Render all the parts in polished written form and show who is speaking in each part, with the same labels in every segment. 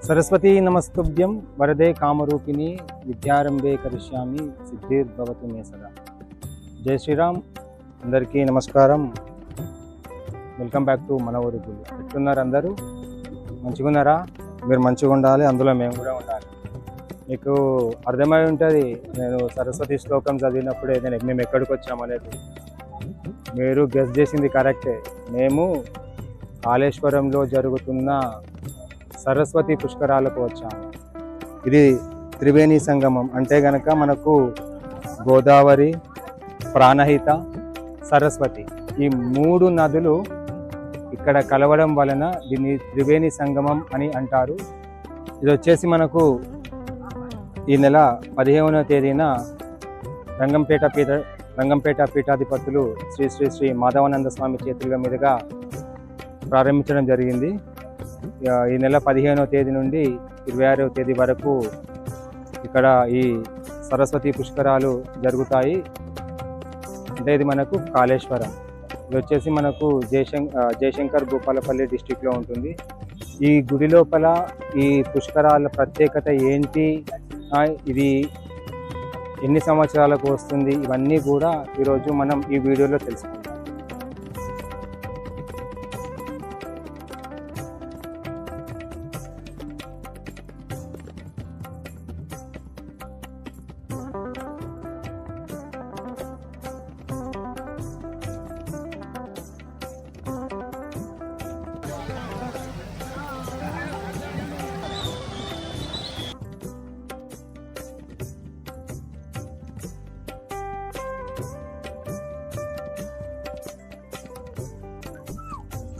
Speaker 1: సరస్వతీ నమస్తుభ్యం వరదే కామరూపిణి విద్యారంభే కరిష్యామి సిద్ధిర్భవతు మే సదా. జై శ్రీరామ్. అందరికీ నమస్కారం. వెల్కమ్ బ్యాక్ టు మన ఊరు గుళ్ళు. ఎట్లున్నారు అందరూ? మంచిగా ఉన్నారా? మీరు మంచిగా ఉండాలి, అందులో మేము కూడా ఉండాలి. మీకు అర్థమై ఉంటుంది నేను సరస్వతి శ్లోకం చదివినప్పుడే మేము ఎక్కడికి వచ్చామనేది. మీరు గెస్ చేసింది కరెక్టే. మేము కాళేశ్వరంలో జరుగుతున్న సరస్వతి పుష్కరాలకు వచ్చాము. ఇది త్రివేణి సంగమం. అంటే గనక మనకు గోదావరి, ప్రాణహిత, సరస్వతి ఈ మూడు నదులు ఇక్కడ కలవడం వలన దీన్ని త్రివేణి సంగమం అని అంటారు. ఇది వచ్చేసి మనకు ఈ నెల 15వ తేదీన రంగంపేట పీఠాధిపతులు శ్రీ శ్రీ శ్రీ మాధవానంద స్వామి చేతుల మీదుగా ప్రారంభించడం జరిగింది. ఈ నెల 15వ తేదీ నుండి 26వ తేదీ వరకు ఇక్కడ ఈ సరస్వతి పుష్కరాలు జరుగుతాయి. అంటే ఇది మనకు కాళేశ్వరం. ఇది వచ్చేసి మనకు జయశంకర్ భూపాలపల్లి డిస్టిక్లో ఉంటుంది. ఈ గుడి లోపల ఈ పుష్కరాల ప్రత్యేకత ఏంటి, ఇది ఎన్ని సంవత్సరాలకు వస్తుంది, ఇవన్నీ కూడా ఈరోజు మనం ఈ వీడియోలో తెలుసుకుందాం.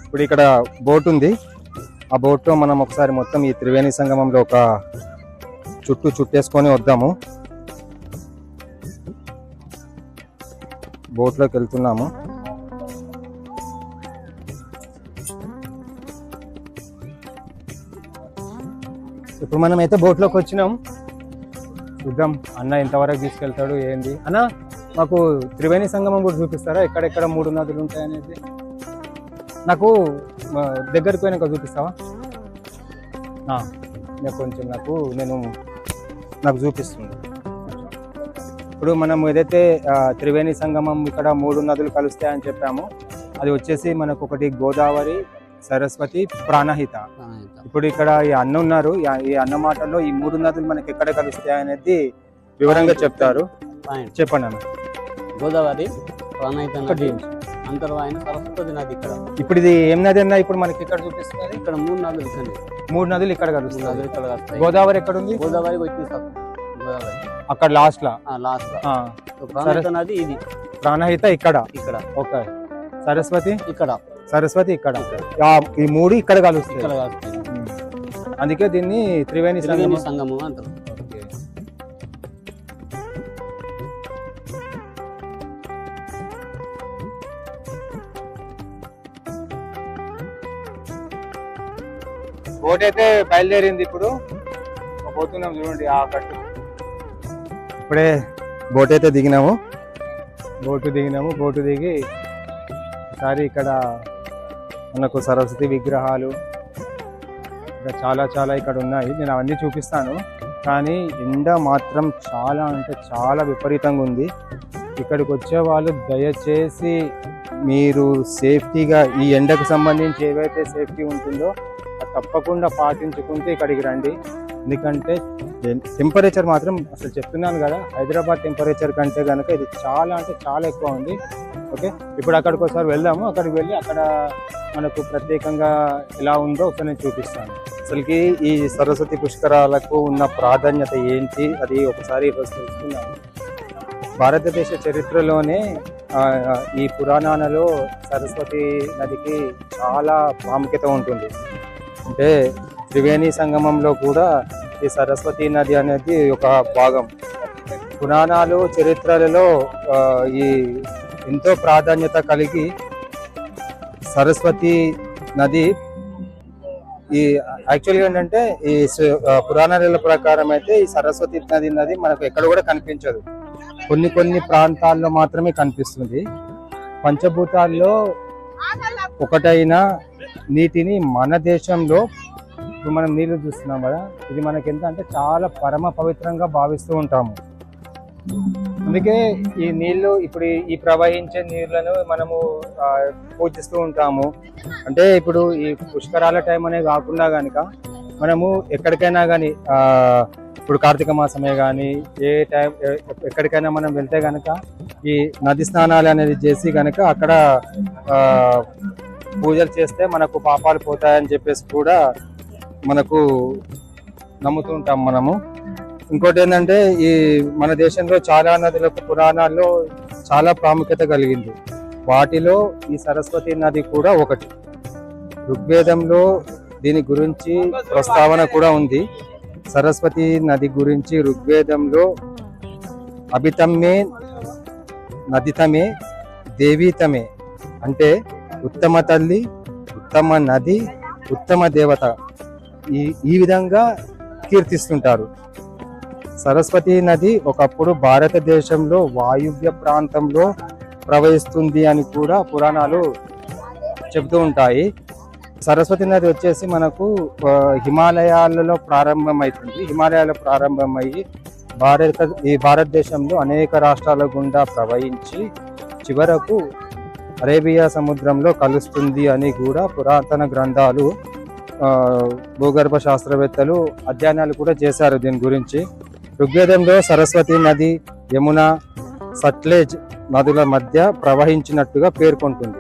Speaker 1: ఇప్పుడు ఇక్కడ బోట్ ఉంది. ఆ బోట్లో మనం ఒకసారి మొత్తం ఈ త్రివేణి సంగమంలో ఒక చుట్టేసుకొని వద్దాము. బోట్లోకి వెళ్తున్నాము. ఇప్పుడు మనం అయితే బోట్లోకి వచ్చినాం. చూద్దాం అన్న ఎంతవరకు తీసుకెళ్తాడు ఏంది. అన్న మాకు త్రివేణి సంగమం కూడా చూపిస్తారా? ఎక్కడెక్కడ మూడు నదులు ఉంటాయనేది నాకు దగ్గరికి పోయినాక చూపిస్తావా? కొంచెం నాకు చూపిస్తుంది. ఇప్పుడు మనం ఏదైతే త్రివేణి సంగమం ఇక్కడ మూడు నదులు కలుస్తాయని చెప్పామో అది వచ్చేసి మనకు ఒకటి గోదావరి, సరస్వతి, ప్రాణహిత. ఇప్పుడు ఇక్కడ ఈ అన్న ఉన్నారు. ఈ అన్న మాటల్లో ఈ మూడు నదులు మనకి ఎక్కడ కలుస్తాయి అనేది వివరంగా చెప్తారు. చెప్పండి అన్న.
Speaker 2: గోదావరి, ప్రాణహిత నది, అంతర్వాహిని, సరస్వతి నది. ఇక్కడ
Speaker 1: ఇప్పుడు ఇది ఏం నది అన్నా? ఇప్పుడు మనకి ఇక్కడ చూపిస్తున్నది
Speaker 2: ఇక్కడ మూడు నదులు ఇక్కడ కలుస్తాయి.
Speaker 1: గోదావరి ఎక్కడ ఉంది?
Speaker 2: గోదావరి వచ్చింది సార్, గోదావరి
Speaker 1: అక్కడ లాస్ట్ లా.
Speaker 2: ప్రాణహిత నది ఇది,
Speaker 1: ప్రాణహిత ఇక్కడ. ఓకే. సరస్వతి ఇక్కడ. ఈ మూడు ఇక్కడ కలుస్తాయి. అందుకే దీన్ని త్రివేణి
Speaker 2: సంగమం అంటారు.
Speaker 1: బోట్ అయితే బయలుదేరింది. ఇప్పుడు పోతున్నాం చూడండి. ఆ కట్టు ఇప్పుడే బోట్ అయితే దిగినాము. బోటు దిగి ఒకసారి ఇక్కడ మనకు సరస్వతి విగ్రహాలు ఇంకా చాలా ఇక్కడ ఉన్నాయి. నేను అవన్నీ చూపిస్తాను. కానీ ఎండ మాత్రం చాలా అంటే చాలా విపరీతంగా ఉంది. ఇక్కడికి వచ్చే వాళ్ళు దయచేసి మీరు సేఫ్టీగా ఈ ఎండకు సంబంధించి ఏవైతే సేఫ్టీ ఉంటుందో అది తప్పకుండా పాటించుకుంటూ ఇక్కడికి రండి. ఎందుకంటే టెంపరేచర్ మాత్రం అసలు చెప్తున్నాను కదా, హైదరాబాద్ టెంపరేచర్ కంటే కనుక ఇది చాలా అంటే చాలా ఎక్కువ ఉంది. ఓకే, ఇప్పుడు అక్కడికి ఒకసారి వెళ్దాము. అక్కడికి వెళ్ళి అక్కడ మనకు ప్రత్యేకంగా ఎలా ఉందో ఒకసారి నేను చూపిస్తాను. అసలుకి ఈ సరస్వతి పుష్కరాలకు ఉన్న ప్రాధాన్యత ఏంటి అది ఒకసారి ఈరోజు తెలుసుకున్నాను. భారతదేశ చరిత్రలోనే ఈ పురాణాలలో సరస్వతి నదికి చాలా ప్రాముఖ్యత ఉంటుంది. అంటే త్రివేణి సంగమంలో కూడా ఈ సరస్వతి నది అనేది ఒక భాగం. పురాణాలు, చరిత్రలలో ఈ ఎంతో ప్రాధాన్యత కలిగి సరస్వతి నది ఈ యాక్చువల్గా ఏంటంటే ఈ పురాణాల ప్రకారం అయితే ఈ సరస్వతి నది మనకు ఎక్కడ కూడా కనిపించదు. కొన్ని ప్రాంతాల్లో మాత్రమే కనిపిస్తుంది. పంచభూతాల్లో ఒకటైన నీటిని మన దేశంలో ఇప్పుడు మనం నీళ్లు చూస్తున్నాం కదా, ఇది మనకి ఎంత అంటే చాలా పరమ పవిత్రంగా భావిస్తూ ఉంటాము. అందుకే ఈ నీళ్లు ఇప్పుడు ఈ ప్రవహించే నీళ్లను మనము పూజిస్తూ ఉంటాము. అంటే ఇప్పుడు ఈ పుష్కరాల టైం అనే కాకుండా కనుక మనము ఎక్కడికైనా కానీ ఇప్పుడు కార్తీక మాసమే కానీ ఏ టైం ఎక్కడికైనా మనం వెళ్తే కనుక ఈ నది స్నానాలు అనేది చేసి కనుక అక్కడ పూజలు చేస్తే మనకు పాపాలు పోతాయని చెప్పేసి కూడా మనకు నమ్ముతూ ఉంటాం మనము. ఇంకోటి ఏంటంటే ఈ మన దేశంలో చాలా నదులకు పురాణాల్లో చాలా ప్రాముఖ్యత కలిగింది. వాటిలో ఈ సరస్వతి నది కూడా ఒకటి. ఋగ్వేదంలో దీని గురించి ప్రస్తావన కూడా ఉంది. సరస్వతి నది గురించి ఋగ్వేదంలో అభితమ్మే నదితమే దేవీతమే అంటే ఉత్తమ తల్లి, ఉత్తమ నది, ఉత్తమ దేవత ఈ విధంగా కీర్తిస్తుంటారు. సరస్వతి నది ఒకప్పుడు భారతదేశంలో వాయువ్య ప్రాంతంలో ప్రవహిస్తుంది అని కూడా పురాణాలు చెబుతూ ఉంటాయి. సరస్వతి నది వచ్చేసి మనకు హిమాలయాలలో ప్రారంభమవుతుంది. హిమాలయాల్లో ప్రారంభమయ్యి భారతదేశంలో అనేక రాష్ట్రాల గుండా ప్రవహించి చివరకు అరేబియా సముద్రంలో కలుస్తుంది అని కూడా పురాతన గ్రంథాలు, భూగర్భ శాస్త్రవేత్తలు అధ్యయనాలు కూడా చేశారు దీని గురించి. ఋగ్వేదంలో సరస్వతి నది యమున, సట్లెజ్ నదుల మధ్య ప్రవహించినట్టుగా పేర్కొంటుంది.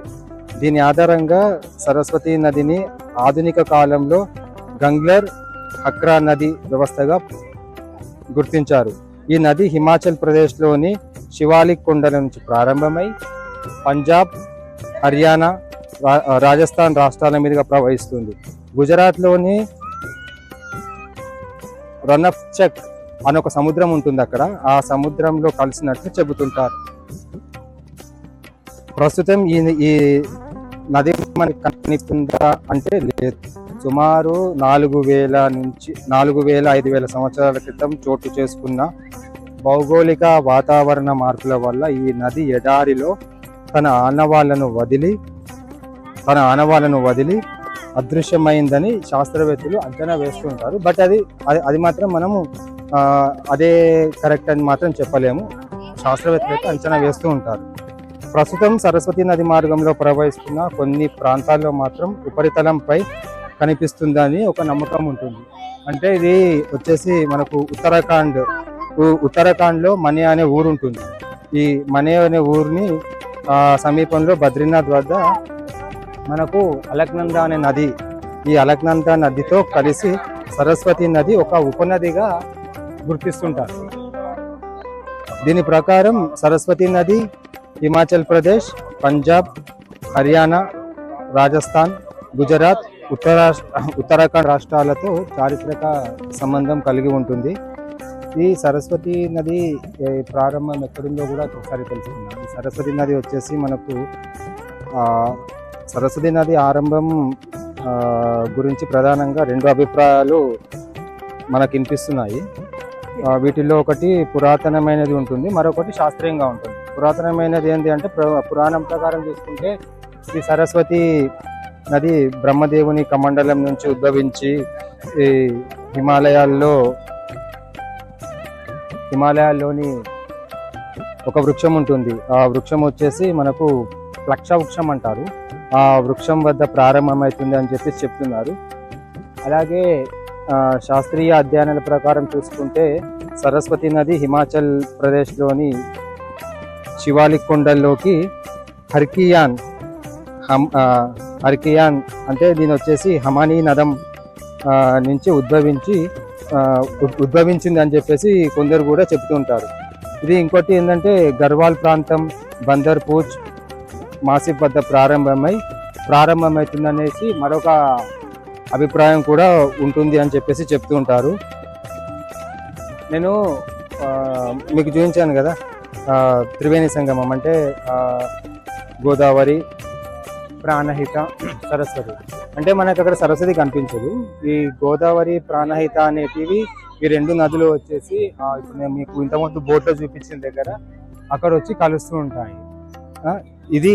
Speaker 1: దీని ఆధారంగా సరస్వతి నదిని ఆధునిక కాలంలో గంగ్లర్ హక్రా నది వ్యవస్థగా గుర్తించారు. ఈ నది హిమాచల్ ప్రదేశ్లోని శివాలిక్ కొండల నుంచి ప్రారంభమై పంజాబ్, హర్యానా, రాజస్థాన్ రాష్ట్రాల మీదుగా ప్రవహిస్తుంది. గుజరాత్లోని రనఫ్చక్ అని ఒక సముద్రం ఉంటుంది. అక్కడ ఆ సముద్రంలో కలిసినట్టు చెబుతుంటారు. ప్రస్తుతం ఈ నది మనకి కనిపిస్తుందా అంటే లేదు. సుమారు 4,000-5,000 సంవత్సరాల క్రితం చోటు చేసుకున్న భౌగోళిక వాతావరణ మార్పుల వల్ల ఈ నది ఎడారిలో తన ఆనవాళ్లను వదిలి అదృశ్యమైందని శాస్త్రవేత్తలు అంచనా వేస్తుంటారు. బట్ అది మాత్రం మనము అదే కరెక్ట్ అని మాత్రం చెప్పలేము. శాస్త్రవేత్తలు అంచనా వేస్తూ ఉంటారు. ప్రస్తుతం సరస్వతి నది మార్గంలో ప్రవహిస్తున్న కొన్ని ప్రాంతాల్లో మాత్రం ఉపరితలంపై కనిపిస్తుందని ఒక నమ్మకం ఉంటుంది. అంటే ఇది వచ్చేసి మనకు ఉత్తరాఖండ్లో మనే అనే ఊరు ఉంటుంది. ఈ మనే అనే ఊరిని సమీపంలో బద్రీనాథ్ వద్ద మనకు అలక్నంద అనే నది, ఈ అలక్నంద నదితో కలిసి సరస్వతి నది ఒక ఉపనదిగా గుర్తిస్తుంటారు. దీని ప్రకారం సరస్వతి నది హిమాచల్ ప్రదేశ్, పంజాబ్, హర్యానా, రాజస్థాన్, గుజరాత్, ఉత్తరాఖండ్ రాష్ట్రాలతో చారిత్రక సంబంధం కలిగి ఉంటుంది. ఈ సరస్వతి నది ప్రారంభం ఎక్కడుందో కూడా ఒకసారి తెలుసుకుందాం. ఈ సరస్వతి నది వచ్చేసి మనకు సరస్వతి నది ఆరంభం గురించి ప్రధానంగా 2 అభిప్రాయాలు మనకు వినిపిస్తున్నాయి. వీటిల్లో ఒకటి పురాతనమైనది ఉంటుంది, మరొకటి శాస్త్రీయంగా ఉంటుంది. పురాతనమైనది ఏంటి అంటే పురాణం ప్రకారం చూసుకుంటే ఈ సరస్వతి నది బ్రహ్మదేవుని కమండలం నుంచి ఉద్భవించి ఈ హిమాలయాల్లోని ఒక వృక్షం ఉంటుంది. ఆ వృక్షం వచ్చేసి మనకు లక్ష వృక్షం అంటారు. ఆ వృక్షం వద్ద ప్రారంభమవుతుంది అని చెప్పి చెప్తున్నారు. అలాగే శాస్త్రీయ అధ్యయనాల ప్రకారం చూసుకుంటే సరస్వతి నది హిమాచల్ ప్రదేశ్లోని శివాలిక్ కొండల్లోకి హర్కియాన్ అంటే దీని వచ్చేసి హమానీ నదం నుంచి ఉద్భవించింది అని చెప్పేసి కొందరు కూడా చెప్తుంటారు. ఇది ఇంకోటి ఏంటంటే గర్వాల్ ప్రాంతం, బందర్ పూచ్, మాసిఫ్ వద్ద ప్రారంభమవుతుంది అనేసి మరొక అభిప్రాయం కూడా ఉంటుంది అని చెప్పేసి చెప్తూ ఉంటారు. నేను మీకు చూపించాను కదా త్రివేణి సంగమం అంటే గోదావరి, ప్రాణహిత, సరస్వతి. అంటే మనకు అక్కడ సరస్వతి కనిపించదు. ఈ గోదావరి, ప్రాణహిత అనేటివి ఈ 2 నదులు వచ్చేసి ఇప్పుడు నేను మీకు ఇంతకుముందు బోట్లో చూపించిన దగ్గర అక్కడ వచ్చి కలుస్తూ ఉంటాయి. ఇది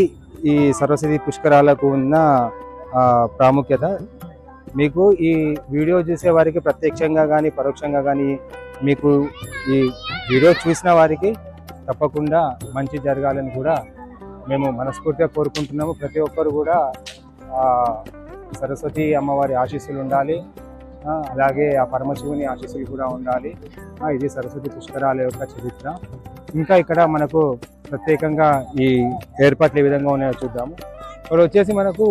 Speaker 1: ఈ సరస్వతి పుష్కరాలకు ఉన్న ప్రాముఖ్యత. మీకు ఈ వీడియో చూసే వారికి ప్రత్యక్షంగా కానీ పరోక్షంగా కానీ మీకు ఈ వీడియో చూసిన వారికి తప్పకుండా మంచి జరగాలని కూడా మేము మనస్ఫూర్తిగా కోరుకుంటున్నాము. ప్రతి ఒక్కరు కూడా సరస్వతి అమ్మవారి ఆశీస్సులు ఉండాలి, అలాగే ఆ పరమశివుని ఆశీస్సులు కూడా ఉండాలి. ఇది సరస్వతి పుష్కరాల యొక్క చరిత్ర. ఇంకా ఇక్కడ మనకు ప్రత్యేకంగా ఈ ఏర్పాట్లు ఏ విధంగా ఉన్నాయో చూద్దాము. ఇక్కడ వచ్చేసి మనకు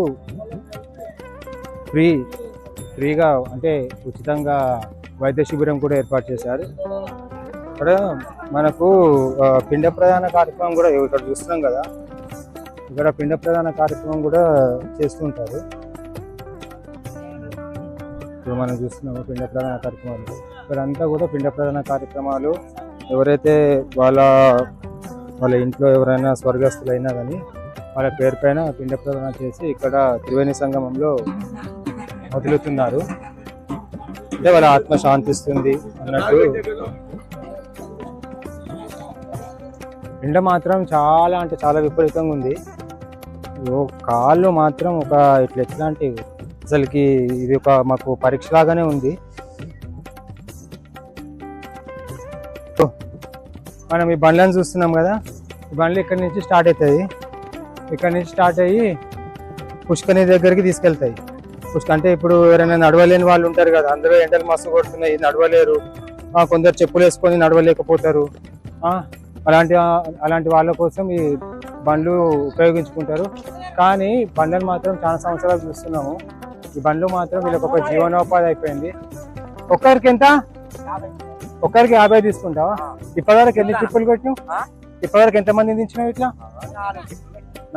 Speaker 1: ఫ్రీగా అంటే ఉచితంగా వైద్య శిబిరం కూడా ఏర్పాటు చేశారు. ఇక్కడ మనకు పిండ ప్రదాన కార్యక్రమం కూడా ఇక్కడ చూస్తున్నాం కదా, ఇక్కడ పిండ ప్రదాన కార్యక్రమం కూడా చేస్తుంటారు. ఇప్పుడు మనం చూస్తున్నాము పిండ ప్రదాన కార్యక్రమాలు. ఇక్కడంతా కూడా పిండ ప్రదాన కార్యక్రమాలు ఎవరైతే వాళ్ళ ఇంట్లో ఎవరైనా స్వర్గస్థులైనా కానీ వాళ్ళ పేరు పైన పిండ ప్రదానం చేసి ఇక్కడ త్రివేణి సంగమంలో వదులుతున్నారు. అంటే వాళ్ళ ఆత్మ శాంతిస్తుంది అన్నట్టు. ఎండ మాత్రం చాలా అంటే చాలా విపరీతంగా ఉంది. కాళ్ళు మాత్రం ఒక ఇట్లా ఎట్లాంటి అసలుకి ఇది ఒక మాకు పరీక్ష లాగానే ఉంది. మనం ఈ బండ్లను చూస్తున్నాం కదా, ఈ బండ్లు ఇక్కడి నుంచి స్టార్ట్ అవుతుంది. ఇక్కడ నుంచి స్టార్ట్ అయ్యి పుష్కరిణి దగ్గరికి తీసుకెళ్తాయి. అంటే ఇప్పుడు ఎవరైనా నడవలేని వాళ్ళు ఉంటారు కదా, అందరూ ఎండలు మస్తు కొడుతున్నాయి, నడవలేరు, కొందరు చెప్పులు వేసుకొని నడవలేకపోతారు. అలాంటి వాళ్ళ కోసం ఈ బండ్లు ఉపయోగించుకుంటారు. కానీ బండ్లను మాత్రం చాలా సంవత్సరాలు చూస్తున్నాము. ఈ బండ్లు మాత్రం వీళ్ళకి ఒక జీవనోపాధి అయిపోయింది. ఒక్కరికి ఎంత? ఒక్కరికి 50 తీసుకుంటావా? ఇప్పటివరకు ఎన్ని ట్రిప్పులు కొట్టినావు? ఇప్పటివరకు ఎంతమంది దించినావు? ఇట్లా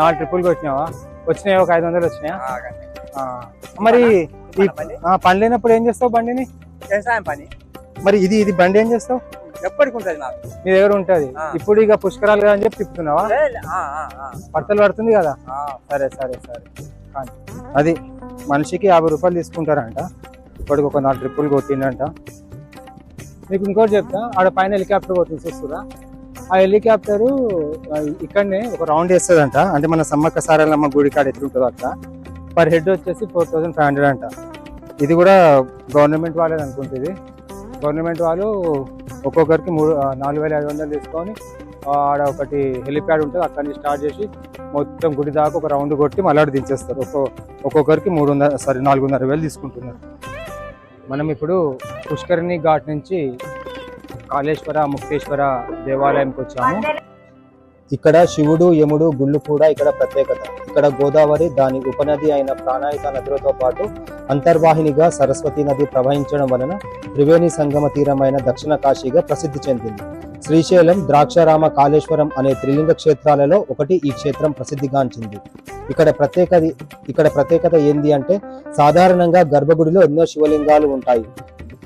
Speaker 1: 4 ట్రిప్పులు కొట్టినావా? వచ్చినాయి ఒక 500 వచ్చినాయా? మరి ఈ పని లేనప్పుడు ఏం చేస్తావు బండిని?
Speaker 3: వ్యవసాయం పని.
Speaker 1: మరి ఇది బండి ఏం చేస్తావు?
Speaker 3: ఎప్పటికి ఉంటుంది నాకు,
Speaker 1: మీ దగ్గర ఉంటది. ఇప్పుడు ఇక పుష్కరాలు అని చెప్పి తిప్పుతున్నావా? పడతలు పడుతుంది కదా. సరే సరే సరే. అది మనిషికి 50 రూపాయలు తీసుకుంటారంట. ఇప్పటికి ఒక 4 ట్రిప్పులు కొట్టిండంట. మీకు ఇంకోటి చెప్తా, ఆడ పైన హెలికాప్టర్ పోతుంది చూస్తురా. ఆ హెలికాప్టరు ఇక్కడనే ఒక రౌండ్ వేస్తుందంట. అంటే మన సమ్మక్క సారలమ్మ గుడి కాడ ఎట్లుంటుందో అట్లా. పర్ హెడ్ వచ్చేసి 4500 అంట. ఇది కూడా గవర్నమెంట్ వాళ్ళది అనుకుంటుంది. గవర్నమెంట్ వాళ్ళు ఒక్కొక్కరికి 4500 తీసుకొని ఆడ ఒకటి హెలిప్యాడ్ ఉంటుంది, అక్కడి నుంచి స్టార్ట్ చేసి మొత్తం గుడి దాకా ఒక రౌండ్ కొట్టి మళ్ళీ దించేస్తారు. ఒక్కొక్కరికి 4,500 తీసుకుంటున్నారు. మనం ఇప్పుడు పుష్కరిణి ఘాట్ నుంచి కాళేశ్వర ముక్తేశ్వర దేవాలయంకి వచ్చాము. ఇక్కడ శివుడు యముడు గుళ్ళు కూడా ఇక్కడ ప్రత్యేకత. ఇక్కడ గోదావరి దాని ఉపనది అయిన ప్రాణాయిక నదులతో పాటు అంతర్వాహినిగా సరస్వతి నది ప్రవహించడం వలన త్రివేణి సంగమ తీరమైన దక్షిణ కాశీగా ప్రసిద్ధి చెందింది. శ్రీశైలం, ద్రాక్షారామ, కాళేశ్వరం అనే త్రిలింగ క్షేత్రాలలో ఒకటి ఈ క్షేత్రం ప్రసిద్ధిగాంచింది. ఇక్కడ ప్రత్యేకత ఏంది అంటే, సాధారణంగా గర్భగుడిలో ఎన్నో శివలింగాలు ఉంటాయి.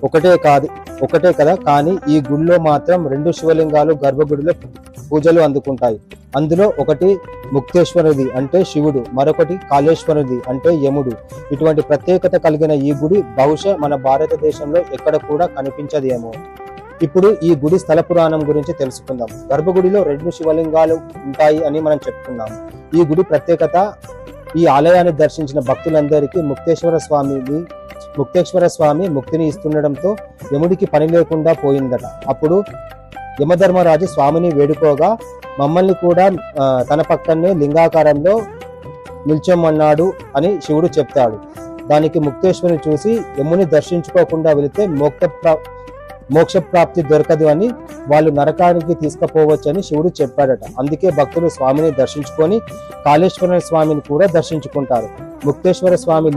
Speaker 1: ఒకటే కదా, కానీ ఈ గుడిలో మాత్రం 2 శివలింగాలు గర్భగుడిలో పూజలు అందుకుంటాయి. అందులో ఒకటి ముక్తేశ్వరుది అంటే శివుడు, మరొకటి కాళేశ్వరుది అంటే యముడు. ఇటువంటి ప్రత్యేకత కలిగిన ఈ గుడి బహుశా మన భారతదేశంలో ఎక్కడ కూడా కనిపించదేమో. ఇప్పుడు ఈ గుడి స్థల పురాణం గురించి తెలుసుకుందాం. గర్భగుడిలో 2 శివలింగాలు ఉంటాయి అని మనం చెప్పుకున్నాం. ఈ గుడి ప్రత్యేకత, ఈ ఆలయాన్ని దర్శించిన భక్తులందరికీ ముక్తేశ్వర స్వామి ముక్తిని ఇస్తుండడంతో యముడికి పని లేకుండా పోయిందట. అప్పుడు యమధర్మరాజు స్వామిని వేడుకోగా మమ్మల్ని కూడా తన పక్కనే లింగాకారంలో నిల్చోమన్నాడు అని శివుడు చెప్తాడు. దానికి ముక్తేశ్వరుని చూసి యముని దర్శించుకోకుండా వెళితే మోక్ష ప్రాప్తి దొరకదు అని, వాళ్ళు నరకానికి తీసుకుపోవచ్చని శివుడు చెప్పాడట. అందుకే భక్తులు స్వామిని దర్శించుకొని కాళేశ్వర స్వామిని కూడా దర్శించుకుంటారు. ముక్తేశ్వర స్వామి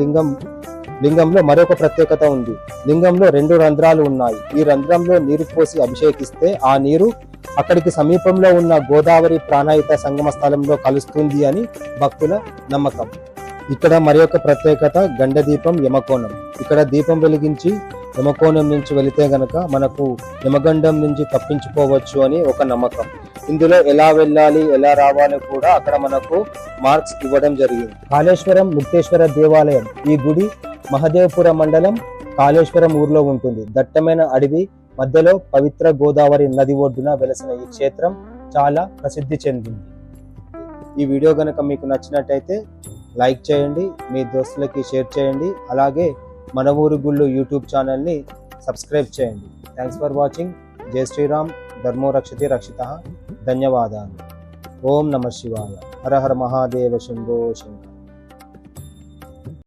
Speaker 1: లింగంలో మరొక ప్రత్యేకత ఉంది. లింగంలో 2 రంధ్రాలు ఉన్నాయి. ఈ రంధ్రంలో నీరు పోసి అభిషేకిస్తే ఆ నీరు అక్కడికి సమీపంలో ఉన్న గోదావరి ప్రాణాయిత సంగమ స్థలంలో కలుస్తుంది అని భక్తుల నమ్మకం. ఇక్కడ మరొక ప్రత్యేకత గండదీపం యమకోణం. ఇక్కడ దీపం వెలిగించి యమకోణం నుంచి వెళితే గనక మనకు యమగండం నుంచి తప్పించుకోవచ్చు అని ఒక నమ్మకం. ఇందులో ఎలా వెళ్ళాలి, ఎలా రావాలి కూడా అక్కడ మనకు మార్క్స్ ఇవ్వడం జరిగింది. కాళేశ్వరం ముక్తేశ్వర దేవాలయం. ఈ గుడి మహదేవపుర మండలం కాళేశ్వరం ఊర్లో ఉంటుంది. దట్టమైన అడవి మధ్యలో పవిత్ర గోదావరి నది ఒడ్డున వెలసిన ఈ క్షేత్రం చాలా ప్రసిద్ధి చెందింది. ఈ వీడియో గనక మీకు నచ్చినట్టయితే లైక్ చేయండి, మీ దోస్తులకి షేర్ చేయండి. అలాగే మన ఊరు గుళ్ళు యూట్యూబ్ ఛానల్ని సబ్స్క్రైబ్ చేయండి. Thanks for watching. జై శ్రీరామ్. ధర్మో రక్షతే రక్షితః. ధన్యవాదాలు. ఓం నమ శివాయ. హర హర మహాదేవ శంభో శంకర.